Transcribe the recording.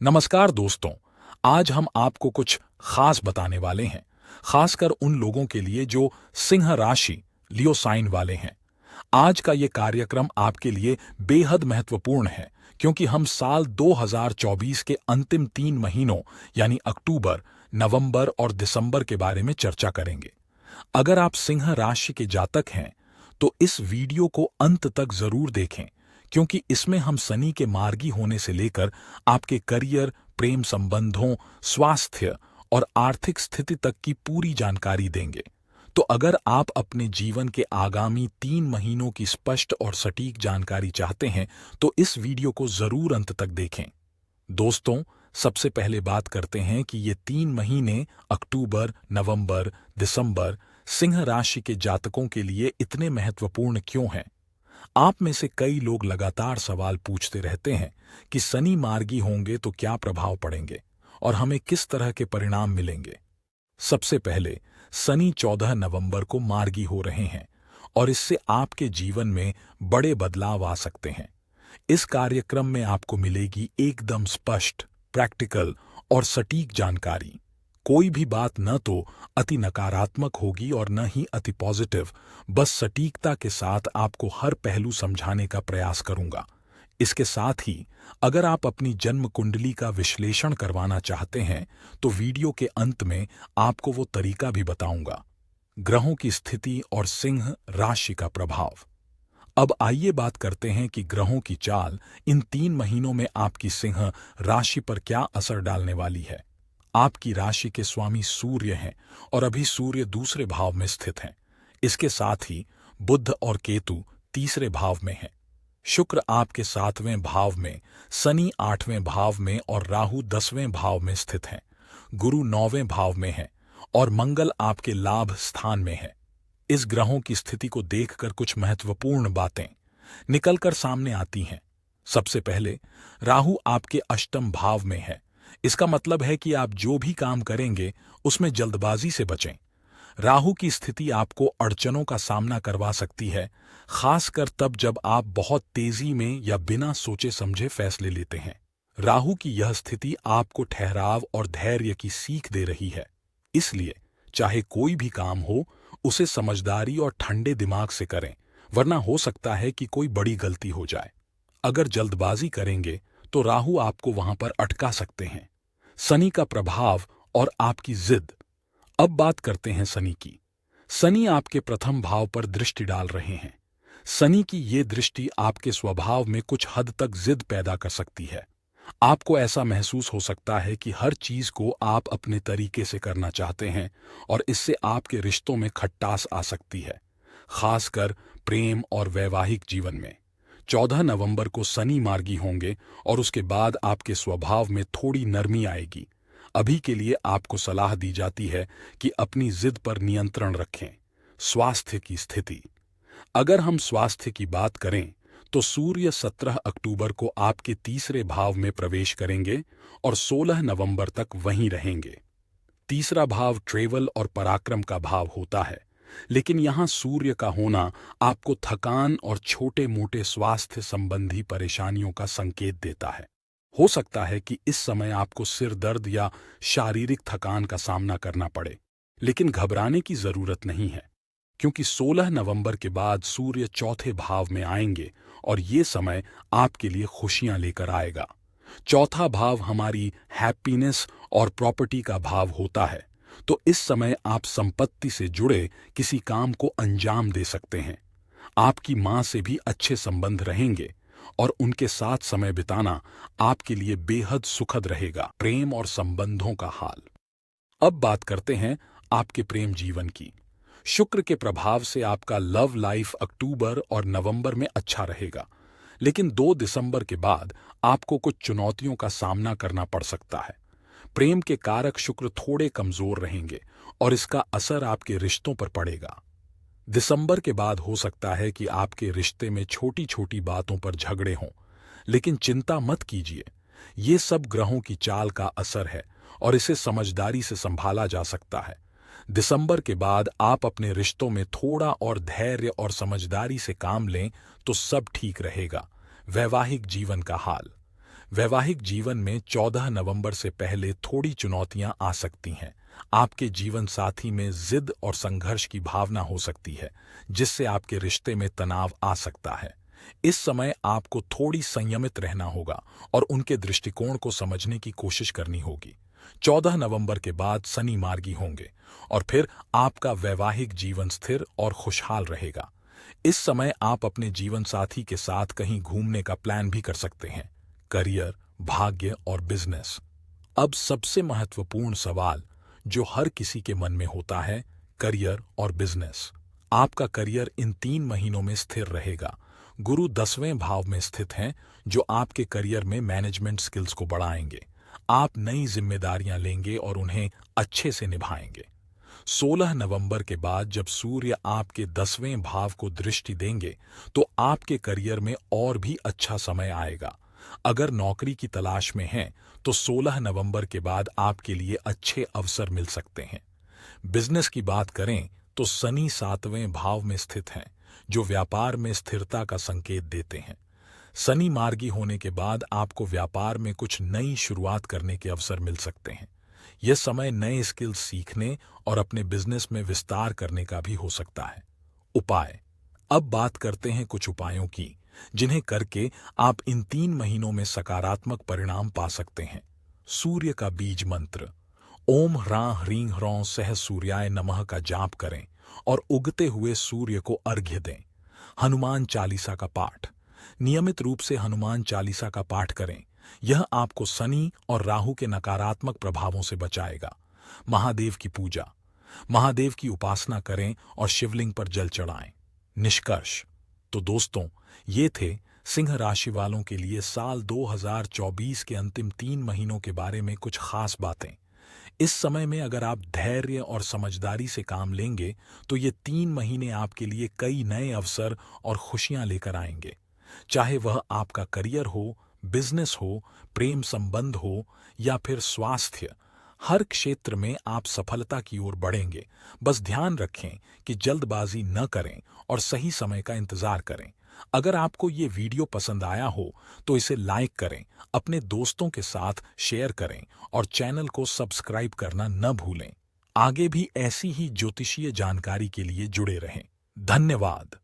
नमस्कार दोस्तों। आज हम आपको कुछ खास बताने वाले हैं, खासकर उन लोगों के लिए जो सिंह राशि लियो साइन वाले हैं। आज का ये कार्यक्रम आपके लिए बेहद महत्वपूर्ण है, क्योंकि हम साल 2024 के अंतिम 3 महीनों यानी अक्टूबर, नवंबर और दिसंबर के बारे में चर्चा करेंगे। अगर आप सिंह राशि के जातक हैं तो इस वीडियो को अंत तक जरूर देखें, क्योंकि इसमें हम शनि के मार्गी होने से लेकर आपके करियर, प्रेम संबंधों, स्वास्थ्य और आर्थिक स्थिति तक की पूरी जानकारी देंगे। तो अगर आप अपने जीवन के आगामी 3 महीनों की स्पष्ट और सटीक जानकारी चाहते हैं तो इस वीडियो को जरूर अंत तक देखें। दोस्तों, सबसे पहले बात करते हैं कि ये 3 महीने अक्टूबर, नवंबर, दिसंबर सिंह राशि के जातकों के लिए इतने महत्वपूर्ण क्यों हैं। आप में से कई लोग लगातार सवाल पूछते रहते हैं कि शनि मार्गी होंगे तो क्या प्रभाव पड़ेंगे और हमें किस तरह के परिणाम मिलेंगे। सबसे पहले, शनि 14 नवंबर को मार्गी हो रहे हैं और इससे आपके जीवन में बड़े बदलाव आ सकते हैं। इस कार्यक्रम में आपको मिलेगी एकदम स्पष्ट, प्रैक्टिकल और सटीक जानकारी। कोई भी बात न तो अति नकारात्मक होगी और न ही अति पॉजिटिव। बस सटीकता के साथ आपको हर पहलू समझाने का प्रयास करूंगा। इसके साथ ही अगर आप अपनी जन्म कुंडली का विश्लेषण करवाना चाहते हैं तो वीडियो के अंत में आपको वो तरीका भी बताऊंगा। ग्रहों की स्थिति और सिंह राशि का प्रभाव। अब आइए बात करते हैं कि ग्रहों की चाल इन 3 महीनों में आपकी सिंह राशि पर क्या असर डालने वाली है। आपकी राशि के स्वामी सूर्य हैं और अभी सूर्य दूसरे भाव में स्थित हैं। इसके साथ ही बुध और केतु तीसरे भाव में हैं। शुक्र आपके 7वें भाव में, शनि 8वें भाव में और राहु 10वें भाव में स्थित हैं। गुरु 9वें भाव में है और मंगल आपके लाभ स्थान में है। इस ग्रहों की स्थिति को देखकर कुछ महत्वपूर्ण बातें निकलकर सामने आती हैं। सबसे पहले, राहु आपके अष्टम भाव में है। इसका मतलब है कि आप जो भी काम करेंगे उसमें जल्दबाजी से बचें। राहु की स्थिति आपको अड़चनों का सामना करवा सकती है, खासकर तब जब आप बहुत तेजी में या बिना सोचे समझे फैसले लेते हैं। राहु की यह स्थिति आपको ठहराव और धैर्य की सीख दे रही है। इसलिए चाहे कोई भी काम हो, उसे समझदारी और ठंडे दिमाग से करें, वरना हो सकता है कि कोई बड़ी गलती हो जाए। अगर जल्दबाजी करेंगे तो राहु आपको वहां पर अटका सकते हैं। शनि का प्रभाव और आपकी जिद। अब बात करते हैं शनि की। शनि आपके प्रथम भाव पर दृष्टि डाल रहे हैं। शनि की ये दृष्टि आपके स्वभाव में कुछ हद तक जिद पैदा कर सकती है। आपको ऐसा महसूस हो सकता है कि हर चीज को आप अपने तरीके से करना चाहते हैं और इससे आपके रिश्तों में खटास आ सकती है, खासकर प्रेम और वैवाहिक जीवन में। 14 नवंबर को शनि मार्गी होंगे और उसके बाद आपके स्वभाव में थोड़ी नरमी आएगी। अभी के लिए आपको सलाह दी जाती है कि अपनी जिद पर नियंत्रण रखें। स्वास्थ्य की स्थिति। अगर हम स्वास्थ्य की बात करें तो सूर्य 17 अक्टूबर को आपके तीसरे भाव में प्रवेश करेंगे और 16 नवंबर तक वहीं रहेंगे। तीसरा भाव ट्रेवल और पराक्रम का भाव होता है, लेकिन यहां सूर्य का होना आपको थकान और छोटे मोटे स्वास्थ्य संबंधी परेशानियों का संकेत देता है। हो सकता है कि इस समय आपको सिर दर्द या शारीरिक थकान का सामना करना पड़े, लेकिन घबराने की जरूरत नहीं है, क्योंकि 16 नवंबर के बाद सूर्य चौथे भाव में आएंगे और ये समय आपके लिए खुशियां लेकर आएगा। चौथा भाव हमारी हैप्पीनेस और प्रॉपर्टी का भाव होता है, तो इस समय आप संपत्ति से जुड़े किसी काम को अंजाम दे सकते हैं। आपकी मां से भी अच्छे संबंध रहेंगे और उनके साथ समय बिताना आपके लिए बेहद सुखद रहेगा। प्रेम और संबंधों का हाल। अब बात करते हैं आपके प्रेम जीवन की। शुक्र के प्रभाव से आपका लव लाइफ अक्टूबर और नवंबर में अच्छा रहेगा, लेकिन 2 दिसंबर के बाद आपको कुछ चुनौतियों का सामना करना पड़ सकता है। प्रेम के कारक शुक्र थोड़े कमजोर रहेंगे और इसका असर आपके रिश्तों पर पड़ेगा। दिसंबर के बाद हो सकता है कि आपके रिश्ते में छोटी छोटी बातों पर झगड़े हों, लेकिन चिंता मत कीजिए। ये सब ग्रहों की चाल का असर है और इसे समझदारी से संभाला जा सकता है। दिसंबर के बाद आप अपने रिश्तों में थोड़ा और धैर्य और समझदारी से काम लें तो सब ठीक रहेगा। वैवाहिक जीवन का हाल। वैवाहिक जीवन में 14 नवंबर से पहले थोड़ी चुनौतियां आ सकती हैं। आपके जीवन साथी में जिद और संघर्ष की भावना हो सकती है, जिससे आपके रिश्ते में तनाव आ सकता है। इस समय आपको थोड़ी संयमित रहना होगा और उनके दृष्टिकोण को समझने की कोशिश करनी होगी। 14 नवंबर के बाद शनि मार्गी होंगे और फिर आपका वैवाहिक जीवन स्थिर और खुशहाल रहेगा। इस समय आप अपने जीवन साथी के साथ कहीं घूमने का प्लान भी कर सकते हैं। करियर, भाग्य और बिजनेस। अब सबसे महत्वपूर्ण सवाल जो हर किसी के मन में होता है, करियर और बिजनेस। आपका करियर इन 3 महीनों में स्थिर रहेगा। गुरु 10वें भाव में स्थित हैं, जो आपके करियर में मैनेजमेंट स्किल्स को बढ़ाएंगे। आप नई जिम्मेदारियां लेंगे और उन्हें अच्छे से निभाएंगे। 16 नवंबर के बाद जब सूर्य आपके 10वें भाव को दृष्टि देंगे, तो आपके करियर में और भी अच्छा समय आएगा। अगर नौकरी की तलाश में हैं, तो 16 नवंबर के बाद आपके लिए अच्छे अवसर मिल सकते हैं। बिजनेस की बात करें तो शनि 7वें भाव में स्थित हैं, जो व्यापार में स्थिरता का संकेत देते हैं। शनि मार्गी होने के बाद आपको व्यापार में कुछ नई शुरुआत करने के अवसर मिल सकते हैं। यह समय नए स्किल्स सीखने और अपने बिजनेस में विस्तार करने का भी हो सकता है। उपाय। अब बात करते हैं कुछ उपायों की, जिन्हें करके आप इन 3 महीनों में सकारात्मक परिणाम पा सकते हैं। सूर्य का बीज मंत्र ओम ह्रां ह्रीं ह्रौं सह सूर्याय नमः का जाप करें और उगते हुए सूर्य को अर्घ्य दें। हनुमान चालीसा का पाठ। नियमित रूप से हनुमान चालीसा का पाठ करें। यह आपको शनि और राहु के नकारात्मक प्रभावों से बचाएगा। महादेव की पूजा। महादेव की उपासना करें और शिवलिंग पर जल चढ़ाएं। निष्कर्ष। तो दोस्तों, ये थे सिंह राशि वालों के लिए साल 2024 के अंतिम 3 महीनों के बारे में कुछ खास बातें। इस समय में अगर आप धैर्य और समझदारी से काम लेंगे, तो ये 3 महीने आपके लिए कई नए अवसर और खुशियां लेकर आएंगे। चाहे वह आपका करियर हो, बिजनेस हो, प्रेम संबंध हो या फिर स्वास्थ्य, हर क्षेत्र में आप सफलता की ओर बढ़ेंगे। बस ध्यान रखें कि जल्दबाजी न करें और सही समय का इंतजार करें। अगर आपको ये वीडियो पसंद आया हो तो इसे लाइक करें, अपने दोस्तों के साथ शेयर करें और चैनल को सब्सक्राइब करना न भूलें। आगे भी ऐसी ही ज्योतिषीय जानकारी के लिए जुड़े रहें। धन्यवाद।